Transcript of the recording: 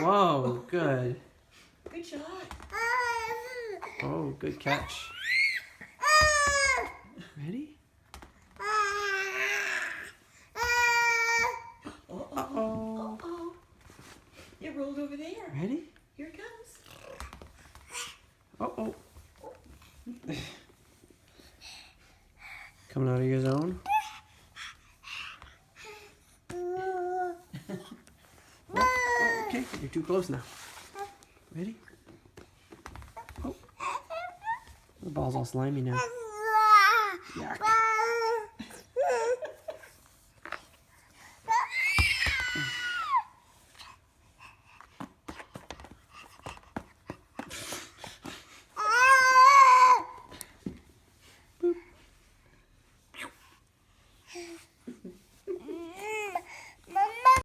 Whoa, good. Good shot. Oh, good catch. Ready? Uh-oh. Uh-oh. Uh-oh. It rolled over there. Ready? Here it comes. Uh-oh. Coming out of your zone. Oh, okay, you're too close now. Ready? Oh. The ball's all slimy now. Yuck.